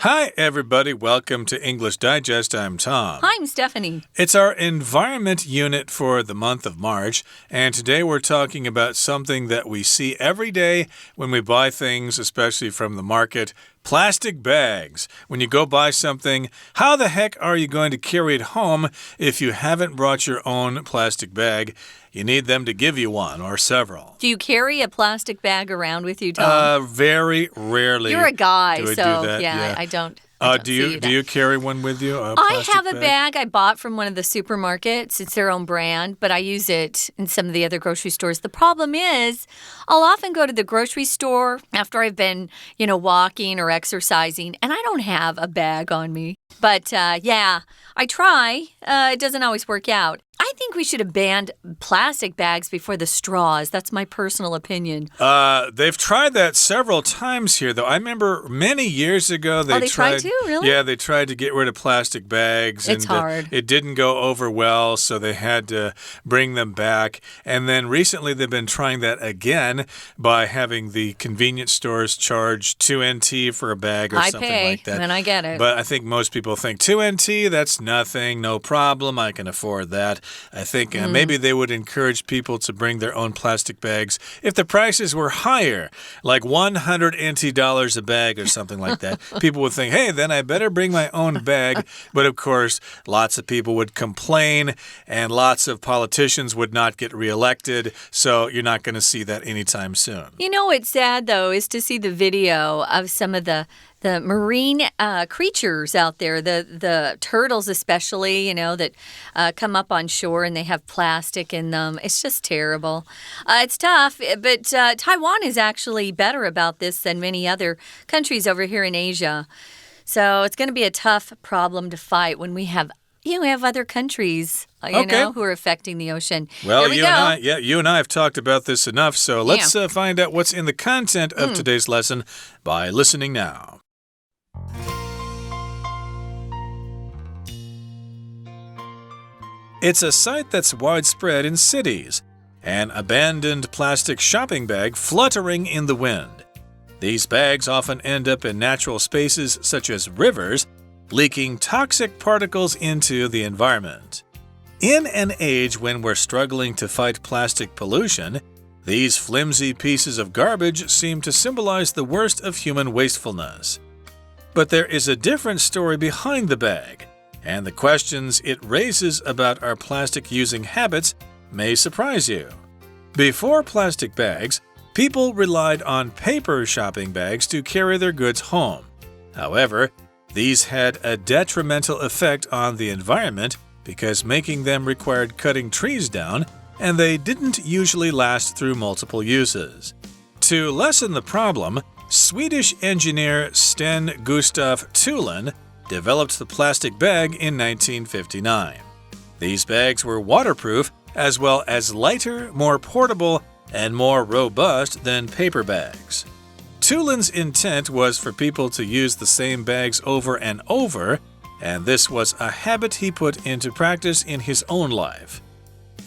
Hi, everybody. Welcome to English Digest. I'm Tom. Hi, I'm Stephanie. It's our environment unit for the month of March, and today we're talking about something that we see every day when we buy things, especially from the market. Plastic bags. When you go buy something, how the heck are you going to carry it home if you haven't brought your own plastic bag? You need them to give you one or several. Do you carry a plastic bag around with you, Tom? Very rarely. You're a guy, do I so do that. yeah, I don't. Do you carry one with you? I have a bag I bought from one of the supermarkets. It's their own brand, but I use it in some of the other grocery stores. The problem is I'll often go to the grocery store after I've been, walking or exercising, and I don't have a bag on me. But yeah, I try. It doesn't always work out. I think we should have banned plastic bags before the straws. That's my personal opinion. They've tried that several times here, though. I remember many years ago they tried to? Really? Yeah, they tried to get rid of plastic bags. It's hard. It didn't go over well, so they had to bring them back. And then recently they've been trying that again by having the convenience stores charge 2NT for a bag or something like that. And I get it. But I think most people think 2NT, that's nothing, no problem, I can afford that. I think maybe they would encourage people to bring their own plastic bags if the prices were higher, like $100 NT a bag or something like that. People would think, hey, then I better bring my own bag. But of course, lots of people would complain and lots of politicians would not get reelected. So you're not going to see that anytime soon. You know what's sad, though, is to see the video of some of the marine creatures out there, the turtles especially, that come up on shore and they have plastic in them. It's just terrible. It's tough, but Taiwan is actually better about this than many other countries over here in Asia. So it's going to be a tough problem to fight when we have other countries, who are affecting the ocean. Well, you and I have talked about this enough, so let's find out what's in the content of today's lesson by listening now. It's a sight that's widespread in cities. An abandoned plastic shopping bag fluttering in the wind. These bags often end up in natural spaces such as rivers, leaking toxic particles into the environment. In an age when we're struggling to fight plastic pollution, these flimsy pieces of garbage seem to symbolize the worst of human wastefulness. But there is a different story behind the bag, and the questions it raises about our plastic-using habits may surprise you. Before plastic bags, people relied on paper shopping bags to carry their goods home. However, these had a detrimental effect on the environment because making them required cutting trees down, and they didn't usually last through multiple uses. To lessen the problem, Swedish engineer Sten Gustaf Thulin developed the plastic bag in 1959. These bags were waterproof as well as lighter, more portable, and more robust than paper bags. Thulin's intent was for people to use the same bags over and over, and this was a habit he put into practice in his own life.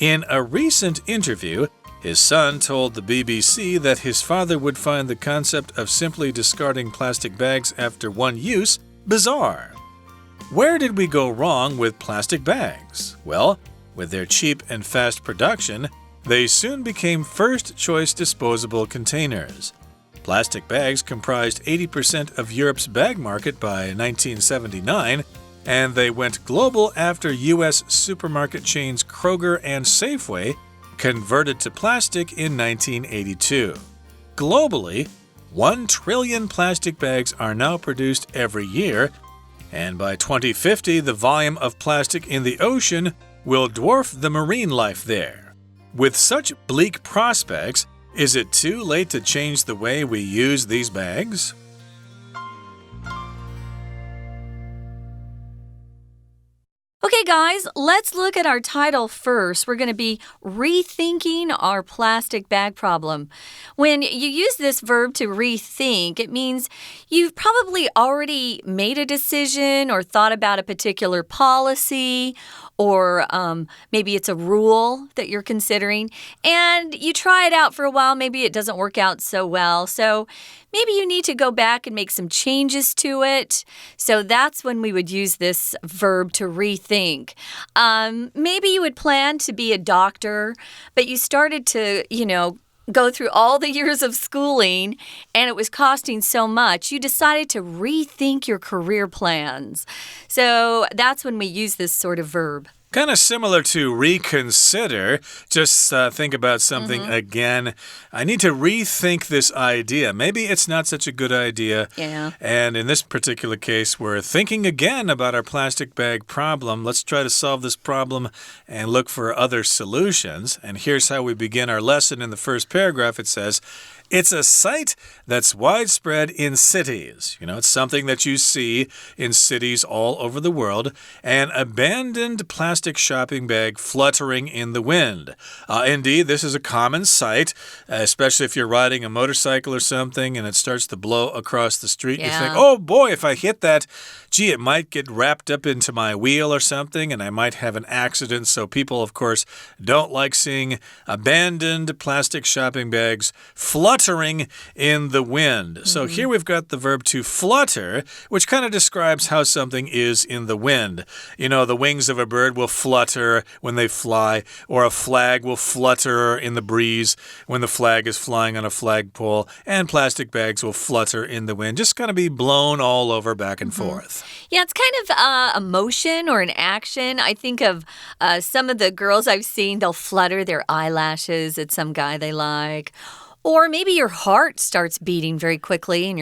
In a recent interview, his son told the BBC that his father would find the concept of simply discarding plastic bags after one use bizarre. Where did we go wrong with plastic bags? Well, with their cheap and fast production, they soon became first-choice disposable containers. Plastic bags comprised 80% of Europe's bag market by 1979, and they went global after U.S. supermarket chains Kroger and Safeway converted to plastic in 1982. Globally, 1 trillion plastic bags are now produced every year, and by 2050, the volume of plastic in the ocean will dwarf the marine life there. With such bleak prospects, is it too late to change the way we use these bags? Okay, guys, let's look at our title first. We're going to be rethinking our plastic bag problem. When you use this verb to rethink, it means you've probably already made a decision or thought about a particular policy, or maybe it's a rule that you're considering, and you try it out for a while. Maybe it doesn't work out so well. So maybe you need to go back and make some changes to it. So that's when we would use this verb to rethink. Maybe you would plan to be a doctor, but you started to, go through all the years of schooling and it was costing so much, you decided to rethink your career plans. So that's when we use this sort of verb. Kind of similar to reconsider. Just think about something again. I need to rethink this idea. Maybe it's not such a good idea. Yeah. And in this particular case, we're thinking again about our plastic bag problem. Let's try to solve this problem and look for other solutions. And here's how we begin our lesson in the first paragraph. It says, it's a sight that's widespread in cities. It's something that you see in cities all over the world. An abandoned plastic shopping bag fluttering in the wind. Indeed, this is a common sight, especially if you're riding a motorcycle or something and it starts to blow across the street. You think, oh boy, if I hit that, gee, it might get wrapped up into my wheel or something and I might have an accident. So people, of course, don't like seeing abandoned plastic shopping bags fluttering in the wind. So here we've got the verb to flutter, which kind of describes how something is in the wind. The wings of a bird will flutter when they fly, or a flag will flutter in the breeze when the flag is flying on a flagpole, and plastic bags will flutter in the wind, just kind of be blown all over back and forth. Yeah, it's kind of a motion or an action. I think of some of the girls I've seen, they'll flutter their eyelashes at some guy they like. Or maybe your heart starts beating very quickly and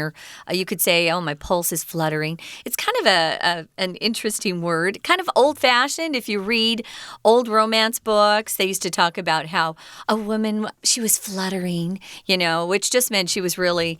you could say, oh, my pulse is fluttering. It's kind of an interesting word, kind of old-fashioned. If you read old romance books, they used to talk about how a woman, she was fluttering, which just meant she was really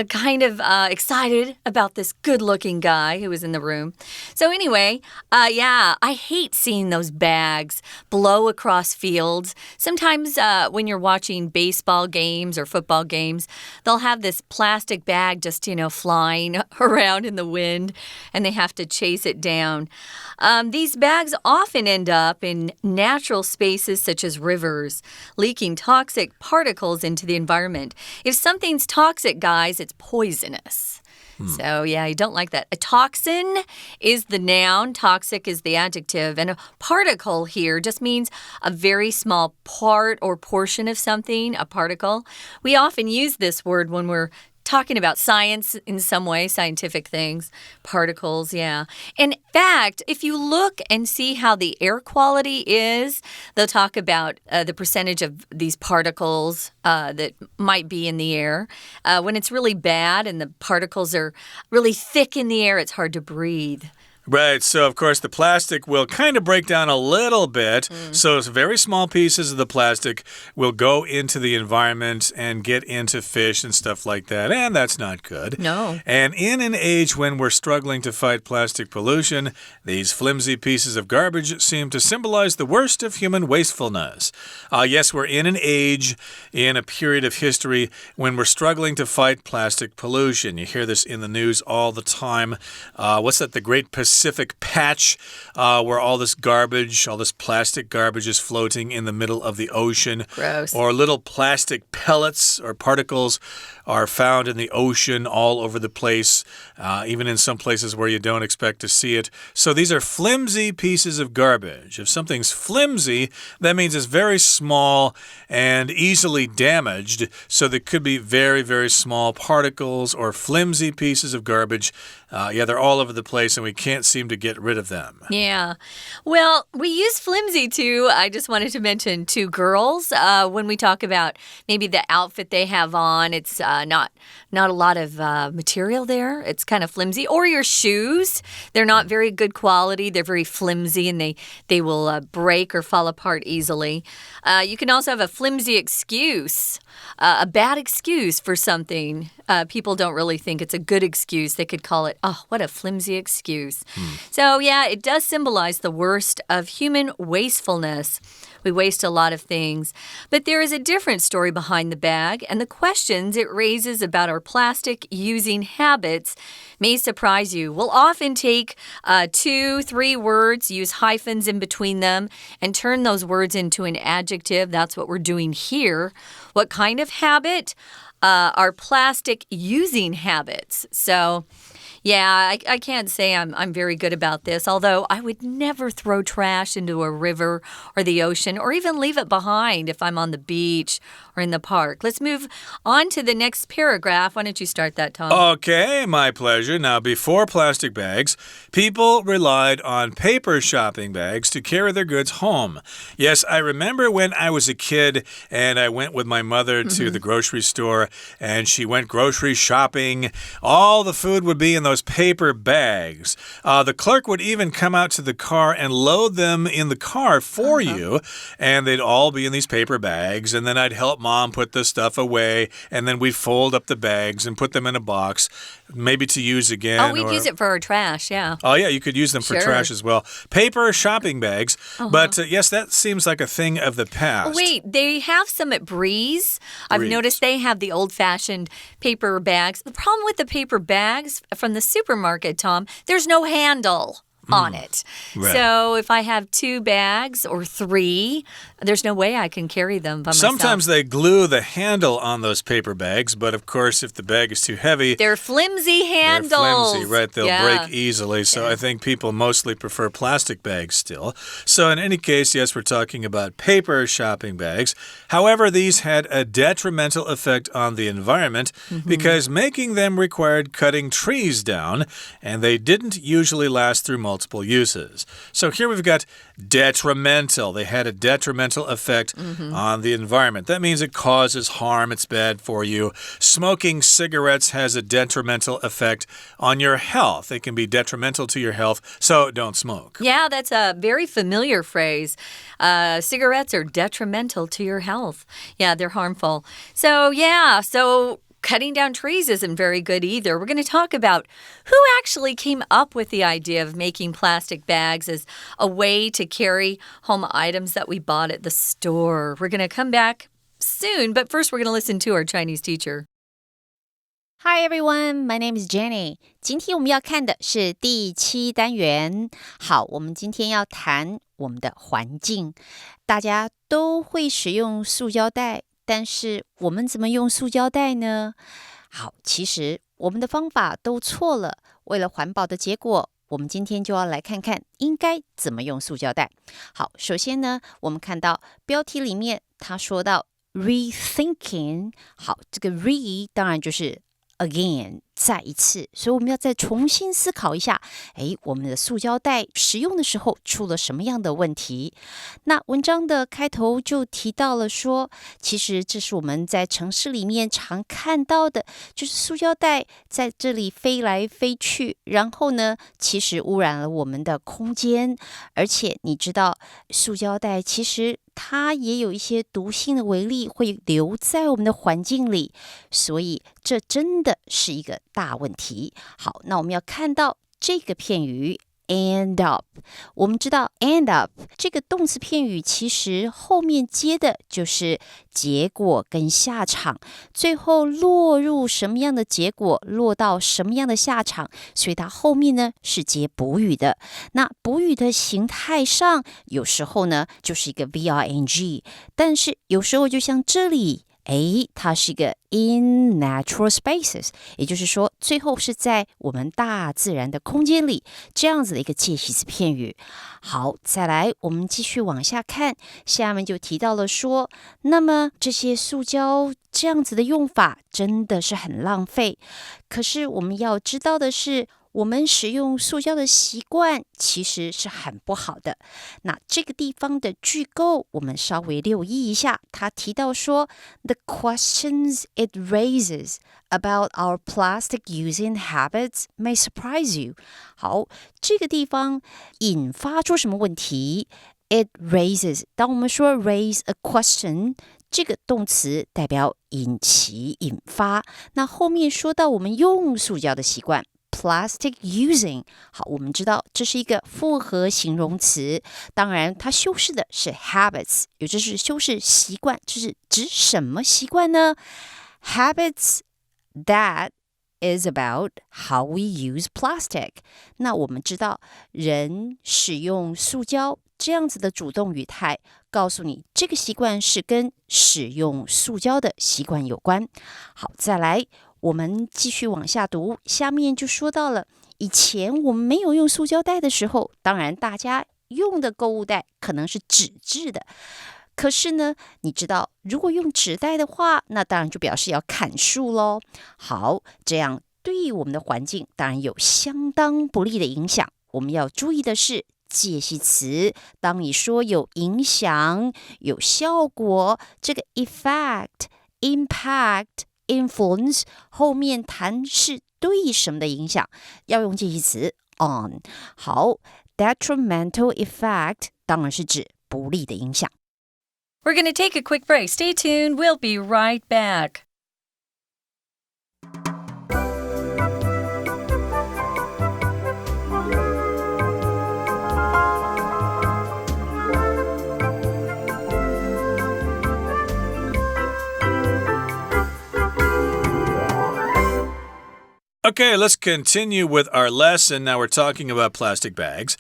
kind of excited about this good-looking guy who was in the room. So anyway, I hate seeing those bags blow across fields. Sometimes when you're watching baseball games or football games, they'll have this plastic bag just, flying around in the wind, and they have to chase it down. These bags often end up in natural spaces such as rivers, leaking toxic particles into the environment. If something's toxic, guys, it's poisonous. So, yeah, you don't like that. A toxin is the noun, toxic is the adjective, and a particle here just means a very small part or portion of something, a particle. We often use this word when we're talking about science in some way, scientific things, particles, yeah. In fact, if you look and see how the air quality is, they'll talk about the percentage of these particles that might be in the air. When it's really bad and the particles are really thick in the air, it's hard to breathe. Right, so of course the plastic will kind of break down a little bit. So very small pieces of the plastic will go into the environment and get into fish and stuff like that. And that's not good. No. And in an age when we're struggling to fight plastic pollution, these flimsy pieces of garbage seem to symbolize the worst of human wastefulness. Yes, we're in an age, in a period of history when we're struggling to fight plastic pollution. You hear this in the news all the time. What's that? The Great Pacific Patch, where all this garbage, all this plastic garbage is floating in the middle of the ocean. Gross. Or little plastic pellets or particles are found in the ocean all over the place, even in some places where you don't expect to see it. So these are flimsy pieces of garbage. If something's flimsy, that means it's very small and easily damaged. So there could be very, very small particles or flimsy pieces of garbage. They're all over the place and we can't seem to get rid of them. Yeah. Well, we use flimsy too. I just wanted to mention to girls when we talk about maybe the outfit they have on. It's not a lot of material there. It's kind of flimsy. Or your shoes. They're not very good quality. They're very flimsy and they will break or fall apart easily. You can also have a flimsy excuse. A bad excuse for something. People don't really think it's a good excuse. They could call it, oh, what a flimsy excuse. So, yeah, it does symbolize the worst of human wastefulness. We waste a lot of things. But there is a different story behind the bag, and the questions it raises about our plastic using habits may surprise you. We'll often take 2-3 words, use hyphens in between them, and turn those words into an adjective. That's what we're doing here. What kind of habit? our plastic using habits. So...Yeah, I can't say I'm very good about this, although I would never throw trash into a river or the ocean or even leave it behind if I'm on the beach or in the park. Let's move on to the next paragraph. Why don't you start that, Tom? Okay, my pleasure. Now, before plastic bags, people relied on paper shopping bags to carry their goods home. Yes, I remember when I was a kid and I went with my mother to the grocery store and she went grocery shopping. All the food would be in those paper bags. The clerk would even come out to the car and load them in the car for you, and they'd all be in these paper bags, and then I'd help Mom put the stuff away, and then we'd fold up the bags and put them in a box, maybe to use again. Oh, we'd use it for our trash, yeah. Oh, yeah, you could use them for trash as well. Paper shopping bags, but yes, that seems like a thing of the past. Oh, wait, they have some at Breeze. I've noticed they have the old-fashioned paper bags. The problem with the paper bags from the supermarket, Tom, there's no handle on it. Right. So if I have 2 bags or 3, there's no way I can carry them by myself. Sometimes they glue the handle on those paper bags, but of course, if the bag is too heavy... They're flimsy handles. They're flimsy, right? They'll break easily. So I think people mostly prefer plastic bags still. So in any case, yes, we're talking about paper shopping bags. However, these had a detrimental effect on the environment because making them required cutting trees down, and they didn't usually last through multiple uses. So here we've got detrimental. They had a detrimental effect on the environment. That means it causes harm. It's bad for you. Smoking cigarettes has a detrimental effect on your health. It can be detrimental to your health, so don't smoke. Yeah, that's a very familiar phrase. Cigarettes are detrimental to your health. Yeah, they're harmful. So cutting down trees isn't very good either. We're going to talk about who actually came up with the idea of making plastic bags as a way to carry home items that we bought at the store. We're going to come back soon, but first we're going to listen to our Chinese teacher. Hi everyone, my name is Jenny. 今天我们要看的是第7单元。好，我们今天要谈我们的环境。大家都会使用塑胶袋，但是我们怎么用塑胶袋呢？好，其实我们的方法都错了。为了环保的结果，我们今天就要来看看应该怎么用塑胶袋。好，首先呢，我们看到标题里面他说到 rethinking。好，这个 re 当然就是again， 再一次，所以我们要再重新思考一下，我们的塑胶袋使用的时候出了什么样的问题？那文章的开头就提到了说，其实这是我们在城市里面常看到的，就是塑胶袋在这里飞来飞去，然后呢，其实污染了我们的空间，而且你知道，塑胶袋其实它也有一些毒性的微粒会留在我们的环境里，所以这真的是一个大问题。好，那我们要看到这个片语 end up。 我们知道 end up 这个动词片语其实后面接的就是结果跟下场，最后落入什么样的结果，落到什么样的下场，所以它后面呢是接补语的。那补语的形态上有时候呢就是一个 VRNG， 但是有时候就像这里它是一个 in natural spaces， 也就是说最后是在我们大自然的空间里，这样子的一个介系词片语。好，再来我们继续往下看，下面就提到了说，那么这些塑胶这样子的用法真的是很浪费，可是我们要知道的是，我们使用塑胶的习惯其实是很不好的。那这个地方的句构我们稍微留意一下，他提到说 The questions it raises about our plastic using habits may surprise you。 好，这个地方引发出什么问题？ It raises， 当我们说 raise a question，这个动词代表引起引发，那后面说到我们用塑胶的习惯Plastic using， 好，我们知道这是一个复合形容词，当然它修饰的是 habits， 也就是修饰习惯，这是指什么习惯呢？ Habits that is about how we use plastic。 那我们知道人使用塑胶这样子的主动语态，告诉你这个习惯是跟使用塑胶的习惯有关。好，再来，我们继续往下读，下面就说到了以前我们没有用塑胶袋的时候，当然大家用的购物袋可能是纸质的。可是呢，你知道如果用纸袋的话，那当然就表示要砍树咯。好，这样对我们的环境当然有相当不利的影响。我们要注意的是介系词，当你说有影响、有效果，这个 effect、impact、influence 后面谈是对什么的影响，要用介系词 on。好， detrimental effect 当然是指不利的影响。We're going to take a quick break. Stay tuned. We'll be right back. Okay, let's continue with our lesson. Now we're talking about plastic bags.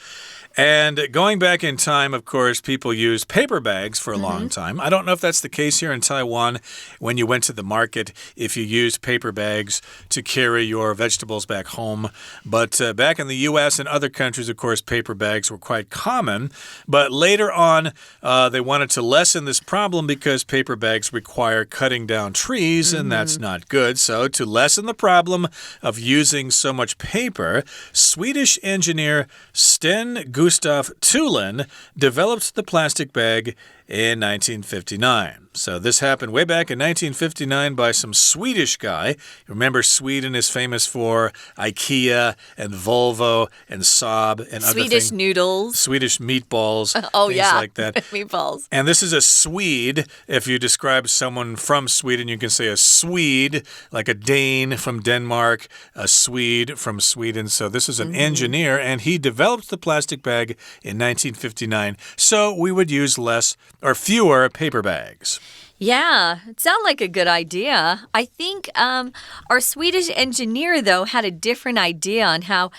And going back in time, of course, people used paper bags for a long time. I don't know if that's the case here in Taiwan. When you went to the market, if you used paper bags to carry your vegetables back home. But back in the U.S. and other countries, of course, paper bags were quite common. But later on, they wanted to lessen this problem because paper bags require cutting down trees, and that's not good. So to lessen the problem of using so much paper, Swedish engineer Sten Gustav Thulin developed the plastic bag in 1959. So this happened way back in 1959 by some Swedish guy. Remember, Sweden is famous for IKEA and Volvo and Saab and other things. Swedish noodles. Swedish meatballs. Oh, things yeah. like that. Meatballs. And this is a Swede. If you describe someone from Sweden, you can say a Swede, like a Dane from Denmark, a Swede from Sweden. So this is an engineer, and he developed the plastic bag in 1959. So we would use less or fewer paper bags. Yeah, it sounds like a good idea. I think our Swedish engineer, though, had a different idea on how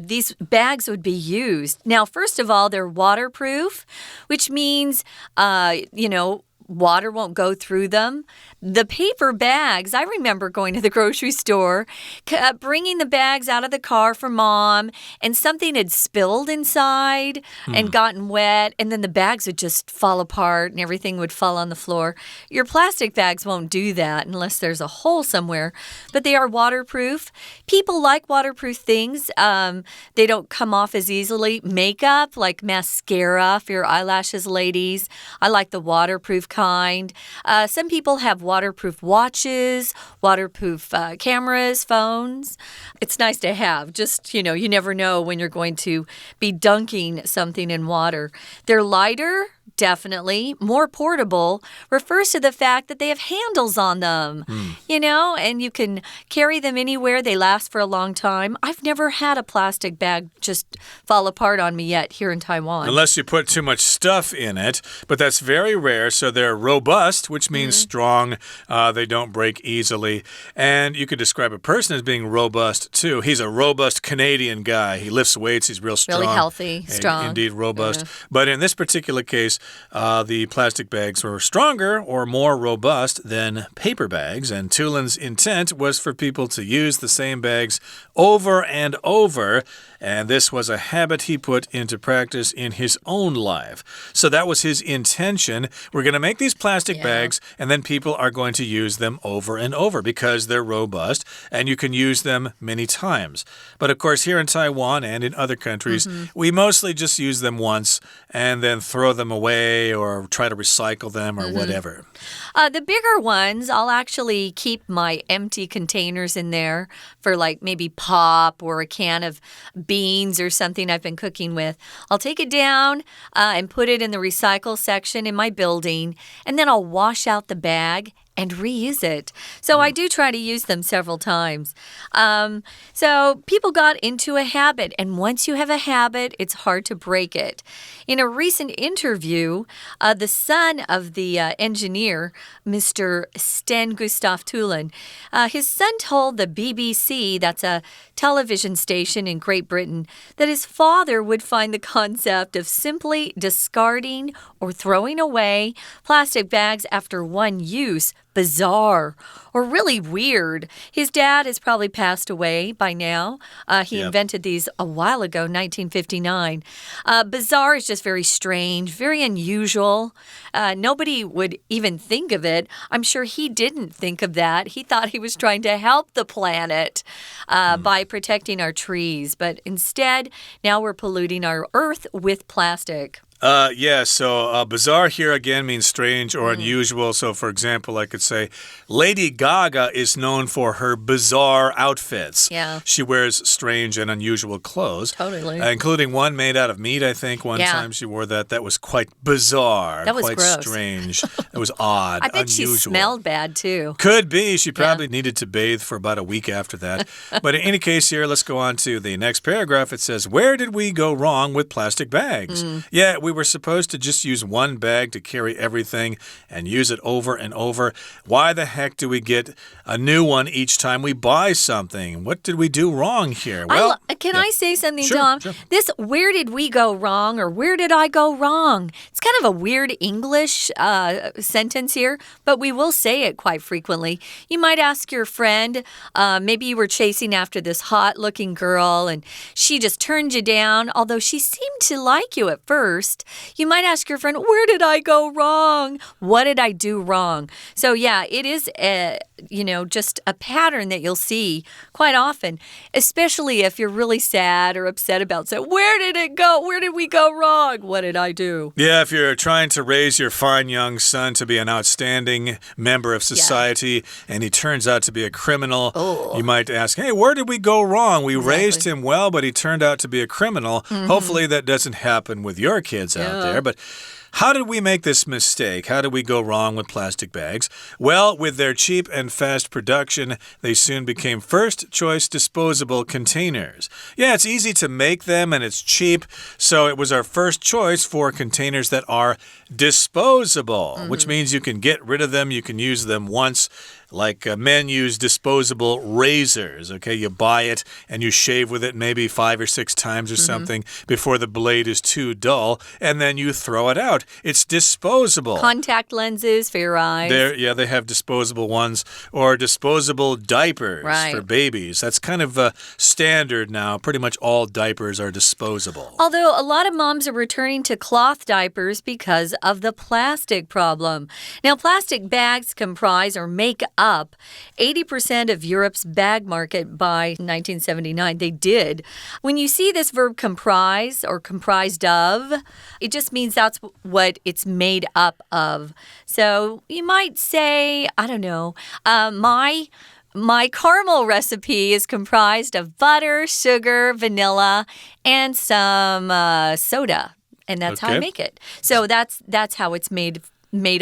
these bags would be used. Now, first of all, they're waterproof, which means, water won't go through them. The paper bags, I remember going to the grocery store, bringing the bags out of the car for Mom, and something had spilled inside and gotten wet, and then the bags would just fall apart and everything would fall on the floor. Your plastic bags won't do that unless there's a hole somewhere, but they are waterproof. People like waterproof things. They don't come off as easily. Makeup, like mascara for your eyelashes, ladies. I like the waterproof kind. Some people have waterproof watches, waterproof cameras, phones. It's nice to have. Just, you never know when you're going to be dunking something in water. They're lighter. Definitely. More portable refers to the fact that they have handles on them, and you can carry them anywhere. They last for a long time. I've never had a plastic bag just fall apart on me yet here in Taiwan. Unless you put too much stuff in it, but that's very rare. So they're robust, which means strong. They don't break easily. And you could describe a person as being robust, too. He's a robust Canadian guy. He lifts weights. He's real strong. Really healthy, strong. Indeed, robust. But in this particular case, the plastic bags were stronger or more robust than paper bags, and Thulin's intent was for people to use the same bags over and over, and this was a habit he put into practice in his own life. So that was his intention. We're going to make these plastic bags, and then people are going to use them over and over because they're robust, and you can use them many times. But of course, here in Taiwan and in other countries, we mostly just use them once and then throw them away or try to recycle them or whatever. The bigger ones, I'll actually keep my empty containers in there for like maybe pop or a can of beans or something I've been cooking with. I'll take it down and put it in the recycle section in my building, and then I'll wash out the bag and reuse it. So I do try to use them several times. So people got into a habit, and once you have a habit, it's hard to break it. In a recent interview, the son of the engineer, Mr. Sten Gustav Tulin, his son told the BBC, that's a television station in Great Britain, that his father would find the concept of simply discarding or throwing away plastic bags after one use bizarre or really weird. His dad has probably passed away by now. He invented these a while ago, 1959. Bizarre is just very strange, very unusual. Nobody would even think of it. I'm sure he didn't think of that. He thought he was trying to help the planet by protecting our trees. But instead, now we're polluting our earth with plastic. So bizarre here again means strange or unusual. So, for example, I could say Lady Gaga is known for her bizarre outfits. Yeah. She wears strange and unusual clothes. Totally. Including one made out of meat, I think. One time she wore that. That was quite bizarre. That was quite gross. Strange. It was odd, I bet unusual. she smelled bad, too. Could be. She probably needed to bathe for about a week after that. But in any case here, let's go on to the next paragraph. It says, where did we go wrong with plastic bags? Yeah, we were supposed to just use one bag to carry everything and use it over and over. Why the heck do we get a new one each time we buy something? What did we do wrong here? Well, can I say something, sure, Tom? Sure. This where did we go wrong or where did I go wrong? It's kind of a weird English sentence here, but we will say it quite frequently. You might ask your friend, maybe you were chasing after this hot-looking girl and she just turned you down, although she seemed to like you at first. You might ask your friend, where did I go wrong? What did I do wrong? So, yeah, it is, just a pattern that you'll see quite often, especially if you're really sad or upset about something. Where did it go? Where did we go wrong? What did I do? Yeah, if you're trying to raise your fine young son to be an outstanding member of society and he turns out to be a criminal, you might ask, hey, where did we go wrong? We raised him well, but he turned out to be a criminal. Hopefully that doesn't happen with your kids out there. But how did we make this mistake? How did we go wrong with plastic bags? Well, with their cheap and fast production, they soon became first-choice disposable containers. Yeah, it's easy to make them and it's cheap, so it was our first choice for containers that are disposable, which means you can get rid of them, you can use them once. Like men use disposable razors, okay? You buy it and you shave with it maybe 5 or 6 times or something before the blade is too dull, and then you throw it out. It's disposable. Contact lenses for your eyes. They have disposable ones, or disposable diapers for babies. That's kind of standard now. Pretty much all diapers are disposable. Although a lot of moms are returning to cloth diapers because of the plastic problem. Now, plastic bags comprise or make up 80% of Europe's bag market by 1979. They did. When you see this verb comprise or comprised of, it just means that's what it's made up of. So you might say, I don't know, my caramel recipe is comprised of butter, sugar, vanilla, and some soda. And that's how I make it. So that's how it's made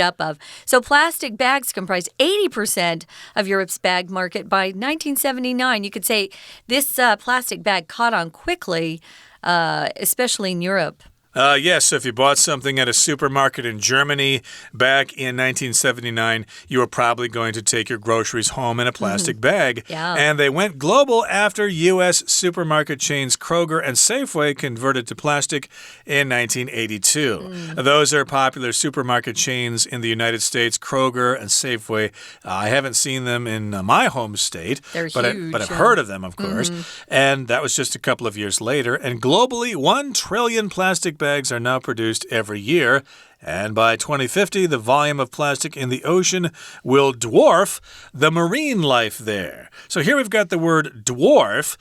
up of. So plastic bags comprise 80% of Europe's bag market by 1979. You could say this plastic bag caught on quickly, especially in Europe. Yes, so if you bought something at a supermarket in Germany back in 1979, you were probably going to take your groceries home in a plastic bag. Yeah. And they went global after U.S. supermarket chains Kroger and Safeway converted to plastic in 1982. Those are popular supermarket chains in the United States, Kroger and Safeway. I haven't seen them in my home state, They're but huge, I've heard of them, of course. And that was just a couple of years later. And globally, 1 trillion plastic bags are now produced every year. And by 2050, the volume of plastic in the ocean will dwarf the marine life there. So here we've got the word dwarf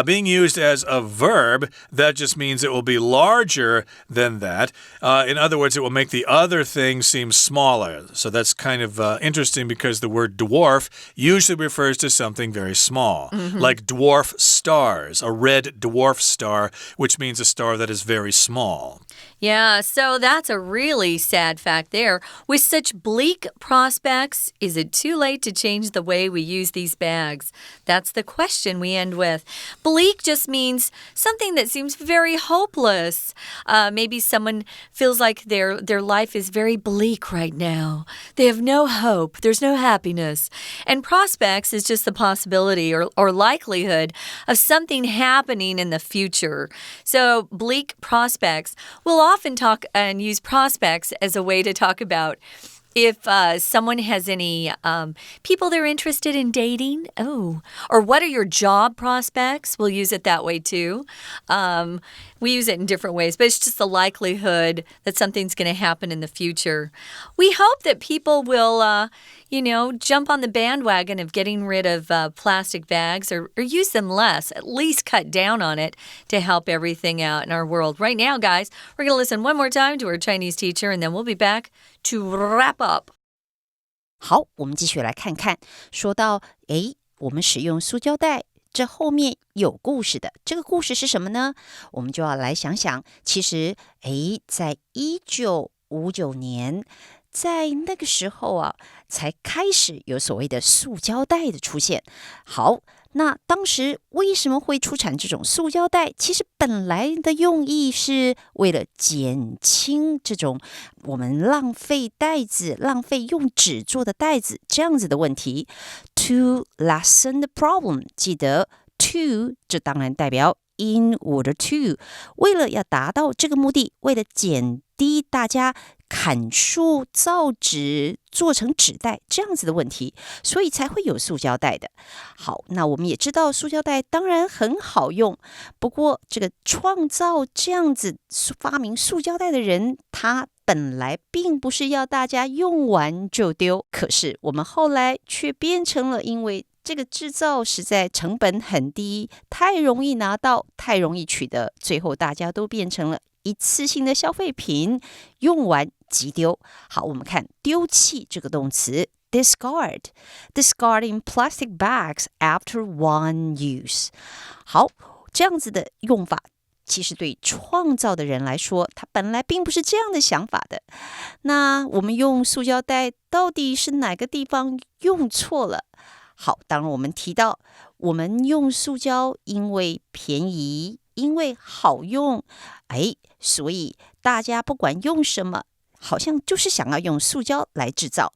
being used as a verb. That just means it will be larger than that. In other words, it will make the other thing seem smaller. So that's kind of interesting because the word dwarf usually refers to something very small, like dwarf stars, a red dwarf star, which means a star that is very small. Yeah, so that's a really really sad fact there. With such bleak prospects, is it too late to change the way we use these bags? That's the question we end with. Bleak just means something that seems very hopeless. Maybe someone feels like their life is very bleak right now. They have no hope. There's no happiness. And prospects is just the possibility or likelihood of something happening in the future. So bleak prospects, we'll often talk and use prospects as a way to talk about if someone has any people they're interested in dating. Oh, or what are your job prospects? We'll use it that way too. We use it in different ways, but it's just the likelihood that something's going to happen in the future. We hope that people will, jump on the bandwagon of getting rid of plastic bags or use them less, at least cut down on it to help everything out in our world. Right now, guys, we're going to listen one more time to our Chinese teacher, and then we'll be back to wrap up. 好，我们继续来看看，说到，我们使用塑胶袋，这后面有故事的。这个故事是什么呢？我们就要来想想，其实，在1959年，在那个时候啊，才开始有所谓的塑胶袋的出现。好，那当时为什么会出产这种塑胶袋？其实本来的用意是为了减轻这种我们浪费袋子、浪费用纸做的袋子这样子的问题。To lessen the problem， 记得 to 这当然代表 in order to， 为了要达到这个目的，为了减低大家砍树造纸做成纸袋这样子的问题，所以才会有塑胶袋的。好，那我们也知道塑胶袋当然很好用，不过这个创造这样子发明塑胶袋的人，他本来并不是要大家用完就丢，可是我们后来却变成了因为这个制造实在成本很低，太容易拿到，太容易取得，最后大家都变成了一次性的消费品，用完即丢。好，我们看丢弃这个动词 discarding plastic bags after one use。 好，这样子的用法其实对创造的人来说，他本来并不是这样的想法的。那我们用塑胶袋到底是哪个地方用错了？好，当然我们提到我们用塑胶因为便宜，因为好用，所以大家不管用什么，好像就是想要用塑胶来制造。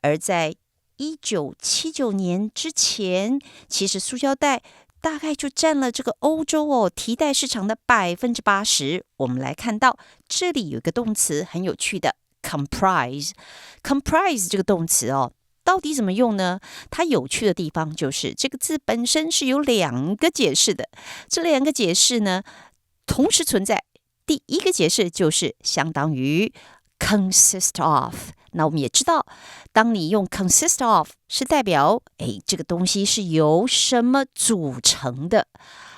而在1979年之前，其实塑胶袋大概就占了这个欧洲提袋市场的80%。我们来看到这里有一个动词很有趣的 comprise 这个动词到底怎么用呢？它有趣的地方就是这个字本身是有两个解释的，这两个解释呢同时存在。第一个解释就是相当于 consist of， 那我们也知道，当你用 consist of 是代表这个东西是由什么组成的，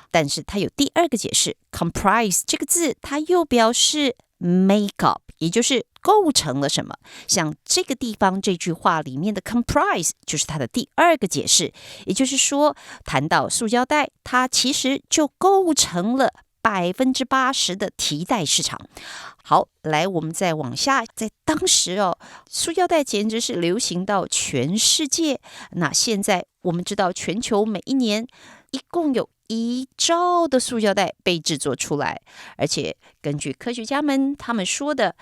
但是它有第二个解释 comprise 这个字它又表示 make up， 也就是构成了什么。像这个地方这句话里面的 comprise 就是它的第二个解释，也就是说谈到塑胶袋，它其实就构成了80%的提袋市场。好，来我们再往下，在当时塑胶袋简直是流行到全世界。那现在我们知道全球每一年一共有1兆的塑胶袋被制作出来，而且根据科学家们他们说的，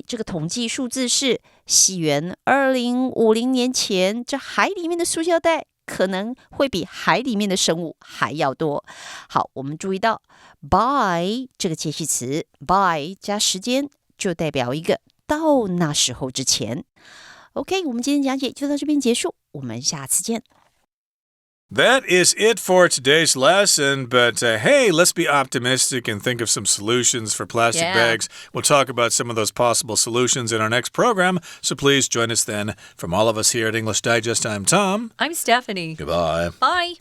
这个统计数字是西元2050年前，这海里面的塑胶袋可能会比海里面的生物还要多。好，我们注意到 by 这个介系词 by 加时间就代表一个到那时候之前。 OK， 我们今天讲解就到这边结束，我们下次见。That is it for today's lesson, but hey, let's be optimistic and think of some solutions for plastic bags. We'll talk about some of those possible solutions in our next program, so please join us then. From all of us here at English Digest, I'm Tom. I'm Stephanie. Goodbye. Bye.